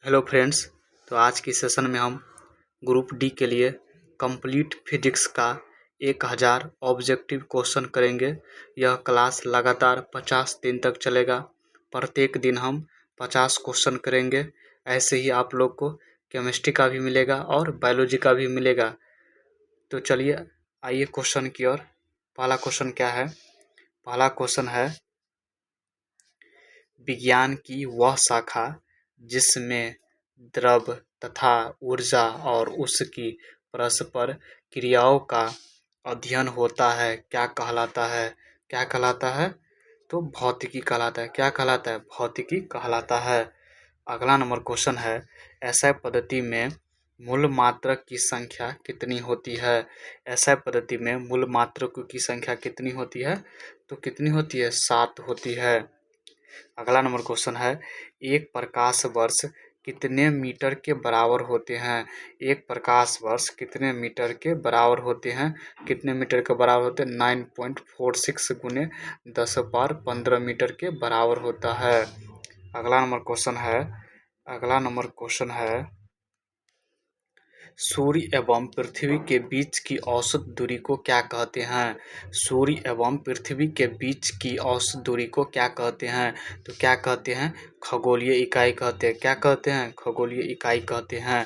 Hello friends. तो आज की सेशन में हम ग्रुप डी के लिए कंप्लीट फिजिक्स का 1000 ऑब्जेक्टिव क्वेश्चन करेंगे। यह क्लास लगातार 50 दिन तक चलेगा। प्रत्येक दिन हम 50 क्वेश्चन करेंगे। ऐसे ही आप लोग को केमिस्ट्री का भी मिलेगा और बायोलॉजी का भी मिलेगा। तो चलिए आइए क्वेश्चन की ओर। पहला क्वेश्चन क्या है? पहला क्वेश्चन है, विज्ञान की वह शाखा जिसमें द्रव तथा ऊर्जा और उसकी परस्पर क्रियाओं का अध्ययन होता है क्या कहलाता है? क्या कहलाता है? तो भौतिकी कहलाता है। क्या कहलाता है? भौतिकी कहलाता है। अगला नंबर क्वेश्चन है, ऐसा पद्धति में मूल मात्रक की संख्या कितनी होती है? ऐसा पद्धति में मूल मात्रकों की संख्या कितनी होती है? तो कितनी होती है? 7 होती है। अगला नंबर क्वेश्चन है, एक प्रकाश वर्ष कितने मीटर के बराबर होते हैं? एक प्रकाश वर्ष कितने मीटर के बराबर होते हैं? कितने मीटर के बराबर होते हैं? 9.46 गुने 10⁻15 मीटर के बराबर होता है। अगला नंबर क्वेश्चन है, अगला नंबर क्वेश्चन है, सूर्य एवं पृथ्वी के बीच की औसत दूरी को क्या कहते हैं? सूर्य एवं पृथ्वी के बीच की औसत दूरी को क्या कहते हैं? तो क्या कहते हैं? खगोलीय इकाई कहते हैं। क्या कहते हैं? खगोलीय इकाई कहते हैं।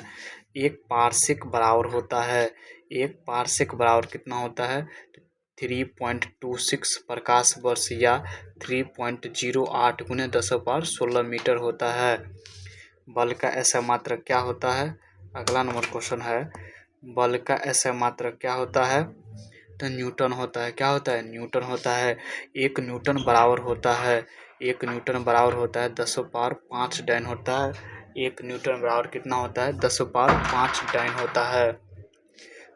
एक पारसेक बराबर होता है, एक पारसेक बराबर कितना होता है? 3.26 प्रकाश वर्ष या 3.08 गुने 10⁻16 मीटर होता है। बल का ऐसा मात्रक क्या होता है? अगला नंबर क्वेश्चन है, बल का ऐसा मात्रक क्या होता है? तो न्यूटन होता है। क्या होता है? न्यूटन होता है। एक न्यूटन बराबर होता है, एक न्यूटन बराबर होता है 10⁻5 डाइन होता है। एक न्यूटन बराबर कितना होता है? 10⁻5 डाइन होता है।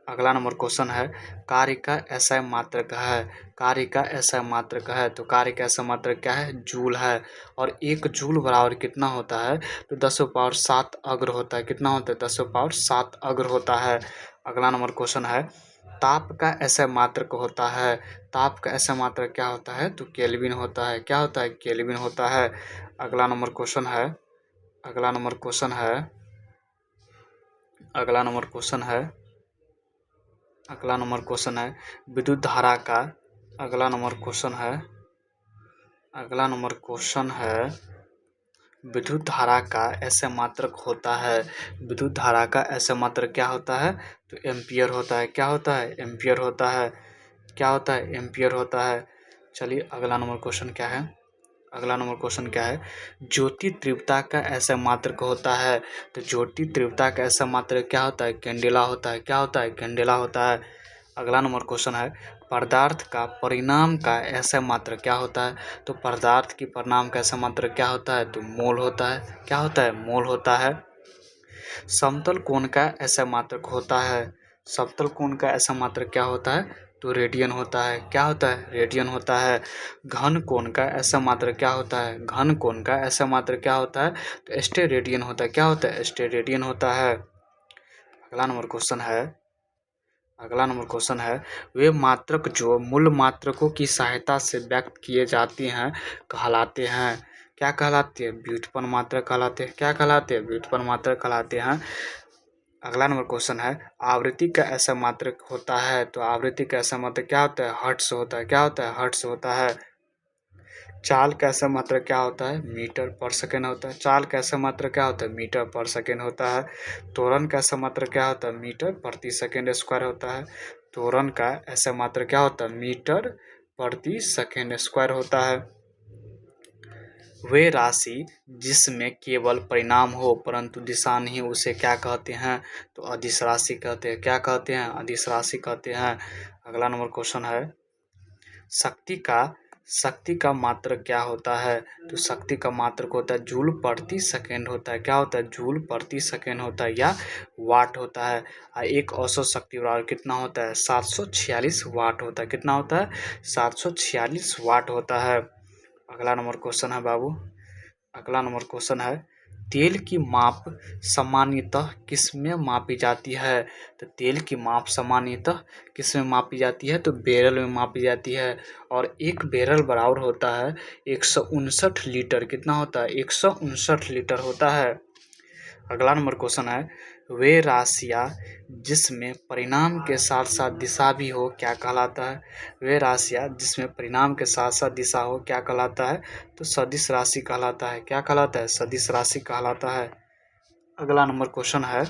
अगला नंबर क्वेश्चन है, कार्य का ऐसा मात्रक है। कार्य का ऐसा मात्रक है। तो कार्य का ऐसा मात्रक क्या है? जूल है। और एक जूल बराबर कितना होता है? तो 10⁻7 अग्र होता है। कितना होता है? 10⁻7 अग्र होता है। अगला नंबर क्वेश्चन है, ताप का ऐसा मात्रक होता है। ताप का ऐसा मात्रक क्या होता है? तो केल्विन होता है। क्या होता है? केल्विन होता है। अगला नंबर क्वेश्चन है, अगला नंबर क्वेश्चन है, अगला नंबर क्वेश्चन है, अगला नंबर क्वेश्चन है, विद्युत धारा का, अगला नंबर क्वेश्चन है, अगला नंबर क्वेश्चन है, विद्युत धारा का ऐसे मात्रक होता है। विद्युत धारा का ऐसे मात्रक क्या होता है? तो एम्पियर होता है। क्या होता है? एम्पियर होता है। क्या होता है? एम्पियर होता है। चलिए अगला नंबर क्वेश्चन क्या है? अगला नंबर क्वेश्चन क्या है, ज्योति तीव्रता का ऐसा मात्रक होता है। तो ज्योति तीव्रता का ऐसा मात्रक क्या होता है? कैंडेला होता है। क्या होता है? कैंडेला होता है। अगला नंबर क्वेश्चन है, पदार्थ का परिणाम का ऐसा मात्रक क्या होता है? तो पदार्थ की परिणाम का ऐसा मात्रक क्या होता है? तो मोल होता है। क्या होता है? मोल होता है। समतल कोण का ऐसा मात्रक होता है। समतल कोण का ऐसा मात्रक क्या होता है? तो रेडियन होता है। क्या होता है? रेडियन होता है। घन कोण का ऐसा मात्रक क्या होता है? घन कोण का ऐसा मात्रक क्या होता है? तो स्टेरेडियन होता है। क्या होता है? स्टेरेडियन होता है। अगला नंबर क्वेश्चन है, अगला नंबर क्वेश्चन है, वे मात्रक जो मूल मात्रकों की सहायता से व्यक्त किए जाते हैं कहलाते हैं। क्या कहलाते हैं? व्युत्पन्न मात्रक कहलाते हैं। क्या कहलाते हैं? व्युत्पन्न मात्रक कहलाते हैं। अगला नंबर क्वेश्चन है, आवृत्ति का ऐसा मात्रक होता है। तो आवृत्ति का ऐसा मात्रक क्या होता है? हर्ट्ज होता है। क्या होता है? हर्ट्ज होता है। चाल का ऐसा मात्रक क्या होता है? मीटर पर सेकेंड होता है। चाल का ऐसा मात्रक क्या होता है? मीटर पर सेकेंड होता है। त्वरण का ऐसा मात्रक क्या होता है? मीटर प्रति सेकेंड स्क्वायर होता है। त्वरण का ऐसा मात्रक क्या होता है? मीटर प्रति सेकेंड स्क्वायर होता है। वे राशि जिसमें केवल परिणाम हो परंतु दिशा नहीं, उसे क्या कहते हैं? तो अदिश राशि कहते हैं। क्या कहते हैं? अदिश राशि कहते हैं। अगला नंबर क्वेश्चन है, शक्ति का मात्रक क्या होता है? तो शक्ति का मात्रक होता है जूल प्रति सेकेंड होता है। क्या होता है? जूल प्रति सेकेंड होता है या वाट होता है। एक औसत शक्ति बराबर कितना होता है? 746 वाट होता है। कितना होता है? 746 वाट होता है। अगला नंबर क्वेश्चन है बाबू, अगला नंबर क्वेश्चन है, तेल की माप सामान्यतः किस में मापी जाती है? तो तेल की माप सामान्यतः किस में मापी जाती है? तो बैरल में मापी जाती है। और एक बैरल बराबर होता है 159 लीटर। कितना होता है? 159 लीटर होता है। अगला नंबर क्वेश्चन है, वे राशियाँ जिसमें परिणाम के साथ साथ दिशा भी हो क्या कहलाता है? वे राशियाँ जिसमें परिणाम के साथ साथ दिशा हो क्या कहलाता है? तो सदिश राशि कहलाता है। क्या कहलाता है? सदिश राशि कहलाता है। अगला नंबर क्वेश्चन है,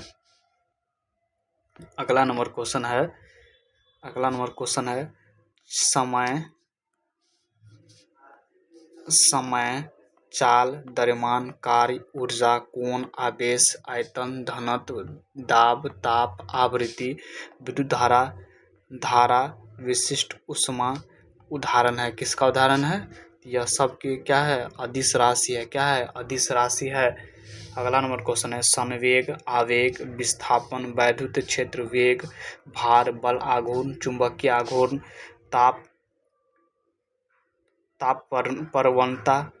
अगला नंबर क्वेश्चन है, अगला नंबर क्वेश्चन है, समय समय चाल, द्रव्यमान, कार्य, ऊर्जा, कोण, आवेश, आयतन, घनत्व, दाब, ताप, आवृत्ति, विद्युत धारा, धारा, विशिष्ट ऊष्मा उदाहरण है। किसका उदाहरण है? यह सब की क्या है? अदिश राशि है। क्या है? अदिश राशि है। अगला नंबर क्वेश्चन है, संवेग, आवेग, विस्थापन, वैद्युत क्षेत्र, वेग, भार, बल, आघूर्ण, चुंबकीय आघूर्ण, ताप, प्रवणता,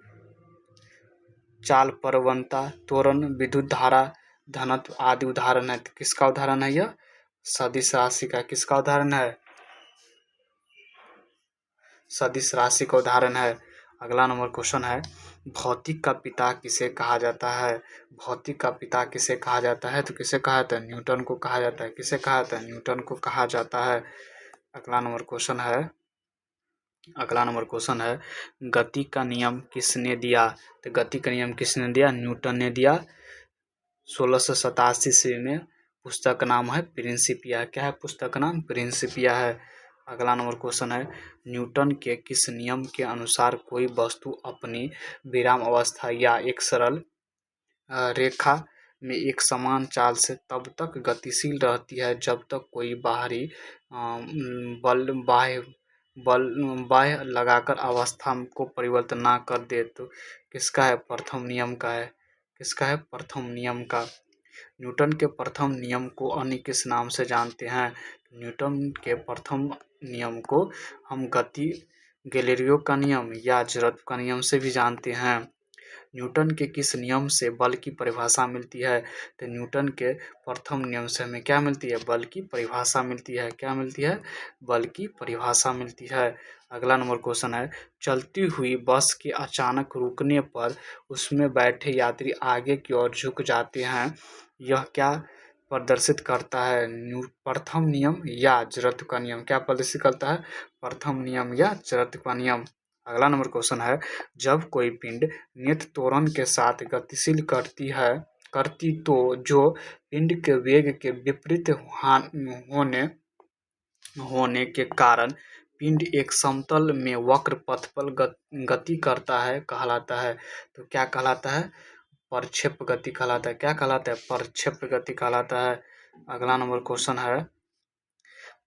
चाल प्रवणता, त्वरण, विद्युत धारा, घनत्व आदि उदाहरण है। किसका उदाहरण है यह? सदिश राशि का। किसका उदाहरण है? सदिश राशि का उदाहरण है। अगला नंबर क्वेश्चन है, भौतिक का पिता किसे कहा जाता है? भौतिक का पिता किसे कहा जाता है? तो किसे कहा जाता है? न्यूटन को कहा जाता है। किसे कहा जाता है? न्यूटन को कहा जाता है। अगला नंबर क्वेश्चन है, अगला नंबर क्वेश्चन है, गति का नियम किसने दिया? तो गति का नियम किसने दिया? न्यूटन ने दिया। 1687 ईस्वी में। पुस्तक का नाम है प्रिंसिपिया। क्या है पुस्तक का नाम? प्रिंसिपिया है। अगला नंबर क्वेश्चन है, न्यूटन के किस नियम के अनुसार कोई वस्तु अपनी विराम अवस्था या एक सरल रेखा में एक समान चाल से तब तक गतिशील रहती है जब तक कोई बाहरी बल बाह्य लगाकर अवस्था को परिवर्तन ना कर दे? तो किसका है? प्रथम नियम का है। किसका है? प्रथम नियम का। न्यूटन के प्रथम नियम को अन्य किस नाम से जानते हैं? न्यूटन के प्रथम नियम को हम गति गैलीलियो का नियम या जड़त्व का नियम से भी जानते हैं। न्यूटन के किस नियम से बल की परिभाषा मिलती है? तो न्यूटन के प्रथम नियम से हमें क्या मिलती है? बल की परिभाषा मिलती है। क्या मिलती है? बल की परिभाषा मिलती है। अगला नंबर क्वेश्चन है, चलती हुई बस के अचानक रुकने पर उसमें बैठे यात्री आगे की ओर झुक जाते हैं, यह क्या प्रदर्शित करता है? प्रथम नियम या जड़त्व का नियम? क्या प्रदर्शित करता है? प्रथम नियम या जड़त्व का नियम। अगला नंबर क्वेश्चन है, जब कोई पिंड नियत त्वरण के साथ गतिशील करती तो जो पिंड के वेग के विपरीत होने के कारण पिंड एक समतल में वक्र पथ पर गति करता है कहलाता है। तो क्या कहलाता है? प्रक्षेप गति कहलाता है। क्या कहलाता है? प्रक्षेप गति कहलाता है। अगला नंबर क्वेश्चन है,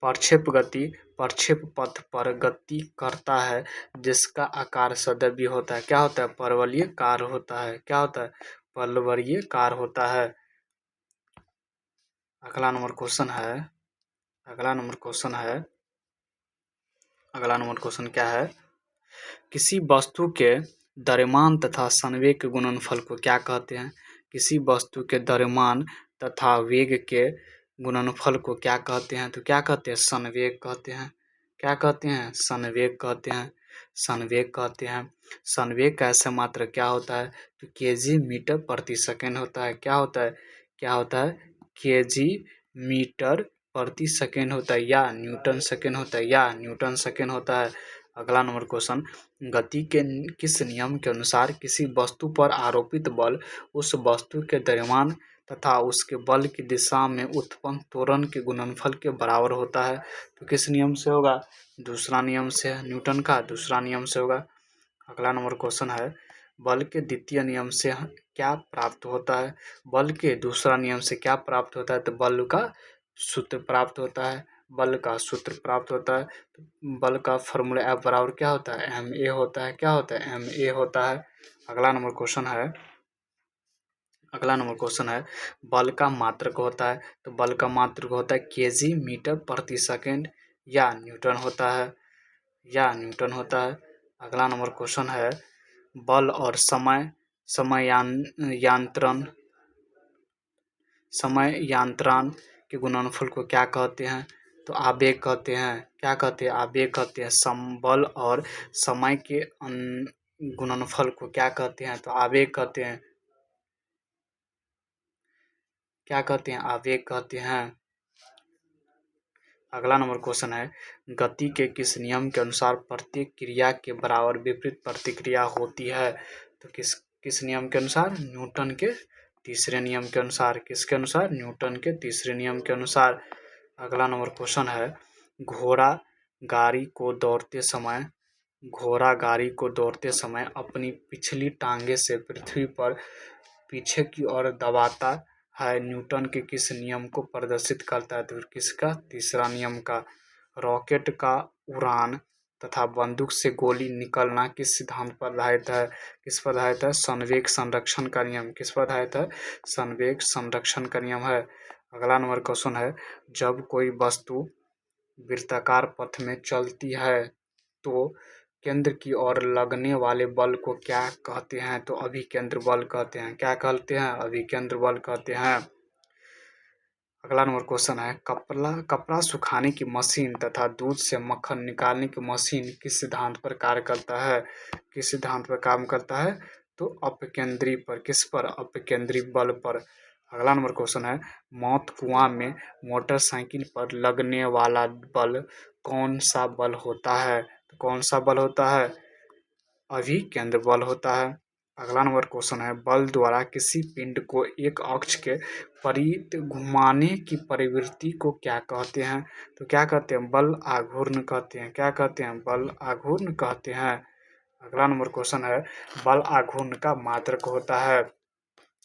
प्रक्षेप पथ पर गति करता है जिसका आकार सदैव होता है। क्या होता है? परवलयीय कार होता है। क्या होता है? परवलयीय कार होता है। अगला नंबर क्वेश्चन है, अगला नंबर क्वेश्चन है, अगला नंबर क्वेश्चन क्या है, किसी वस्तु के द्रव्यमान तथा संवेग के गुणनफल को क्या कहते हैं? किसी वस्तु के द्रव्यमान तथा वेग के गुणनफल को क्या कहते हैं? तो क्या कहते हैं? संवेग कहते हैं। क्या कहते हैं? संवेग कहते हैं। संवेग कहते हैं। संवेग का ऐसा मात्रा क्या होता है? तो केजी मीटर प्रति सेकंड होता है। क्या होता है? क्या होता है? केजी मीटर प्रति सेकंड होता है या न्यूटन सेकंड होता है या न्यूटन सेकंड होता है। अगला नंबर क्वेश्चन, गति के किस नियम के अनुसार किसी वस्तु पर आरोपित बल उस वस्तु के द्रव्यमान तथा उसके बल की दिशा में उत्पन्न त्वरण के गुणनफल के बराबर होता है? तो किस नियम से होगा? दूसरा नियम से। न्यूटन का दूसरा नियम से होगा। अगला नंबर क्वेश्चन है, बल के द्वितीय नियम से क्या प्राप्त होता है? बल के दूसरा नियम से क्या प्राप्त होता है? तो बल का सूत्र प्राप्त होता है। बल का सूत्र प्राप्त होता है। बल का फॉर्मूला F बराबर क्या होता है? ma होता है। क्या होता है? ma होता है। अगला नंबर क्वेश्चन है, अगला नंबर क्वेश्चन है, बल का मात्रक होता है। तो बल का मात्रक होता है केजी मीटर प्रति सेकंड या न्यूटन होता है, या न्यूटन होता है। अगला नंबर क्वेश्चन है, बल और समय यांत्रण के गुणनफल को क्या कहते हैं? तो आवेग कहते हैं। क्या कहते हैं? आवेग कहते हैं। बल और समय के गुणनफल को क्या कहते हैं? तो आवेग कहते हैं। क्या कहते हैं? आवेग कहते हैं। अगला नंबर क्वेश्चन है, गति के किस नियम के अनुसार प्रत्येक क्रिया के बराबर विपरीत प्रतिक्रिया होती है? तो किस नियम के अनुसार? न्यूटन के तीसरे नियम के अनुसार। किसके अनुसार? न्यूटन के तीसरे नियम के अनुसार। अगला नंबर क्वेश्चन है, घोड़ा गाड़ी को दौड़ते समय अपनी पिछली टांगे से पृथ्वी पर पीछे की ओर दबाता है, न्यूटन के किस नियम को प्रदर्शित करता है? तो किसका? तीसरा नियम का। रॉकेट का उड़ान तथा बंदूक से गोली निकलना किस सिद्धांत पर आधारित है? किस पर आधारित है? संवेग संरक्षण का नियम। किस पर आधारित है? संवेग संरक्षण का नियम है। अगला नंबर क्वेश्चन है, जब कोई वस्तु वृत्ताकार पथ में चलती है तो केंद्र की ओर लगने वाले बल को क्या कहते हैं? तो अभिकेंद्र बल कहते हैं। क्या कहते हैं? अभिकेंद्र बल कहते हैं। अगला नंबर क्वेश्चन है, कपड़ा सुखाने की मशीन तथा दूध से मक्खन निकालने की मशीन किस सिद्धांत पर कार्य करता है? किस सिद्धांत पर काम करता है? तो अपकेंद्री पर। किस पर? अपकेंद्री बल पर। अगला नंबर क्वेश्चन है, मौत कुआं में मोटरसाइकिल पर लगने वाला बल कौन सा बल होता है? तो कौन सा बल होता है? अभिकेंद्र बल होता है। अगला नंबर क्वेश्चन है, बल द्वारा किसी पिंड को एक अक्ष के परित घुमाने की प्रवृत्ति को क्या कहते हैं? तो क्या कहते हैं? बल आघूर्ण कहते हैं। क्या कहते हैं? बल आघूर्ण कहते हैं। अगला नंबर क्वेश्चन है, बल आघूर्ण का मात्रक होता है।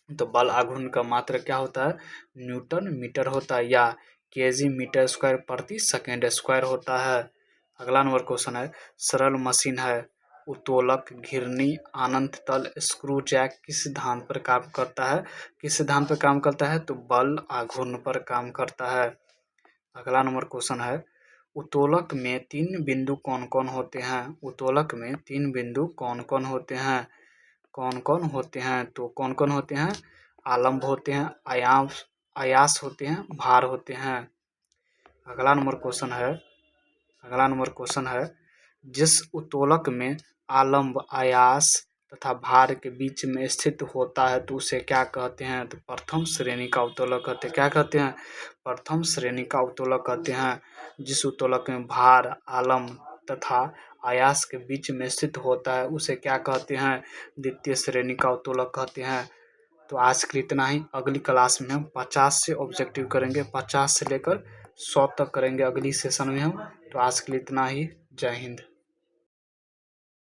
तो बल आघूर्ण का मात्रक क्या होता है? न्यूटन मीटर होता है या केजी मीटर स्क्वायर प्रति सेकेंड स्क्वायर होता है। अगला नंबर क्वेश्चन है, सरल मशीन है, उत्तोलक, घिरनी, अनंत तल, स्क्रू जैक किस सिद्धांत पर काम करता है? किस सिद्धांत पर काम करता है? तो बल आघूर्ण पर काम करता है। अगला नंबर क्वेश्चन है, उत्तोलक में तीन बिंदु कौन कौन होते हैं? उत्तोलक में तीन बिंदु कौन कौन होते हैं? कौन कौन होते हैं? तो कौन कौन होते हैं? आलंब होते हैं, आयास होते हैं, भार होते हैं। अगला नंबर क्वेश्चन है, जिस उत्तोलक में आलंब, आयास तथा भार के बीच में स्थित होता है तो उसे क्या कहते हैं? तो प्रथम श्रेणी का उत्तोलक कहते हैं। क्या कहते हैं? प्रथम श्रेणी का उत्तोलक कहते हैं। जिस उत्तोलक में भार, आलंब तथा आयास के बीच में स्थित होता है उसे क्या कहते हैं? द्वितीय श्रेणी का उत्तोलक कहते हैं। तो आज के लिए इतना ही। अगली क्लास में हम 50 से ऑब्जेक्टिव करेंगे, 50 से लेकर 100 तक करेंगे अगली सेशन में हम। तो आज के लिए इतना ही। जय हिंद।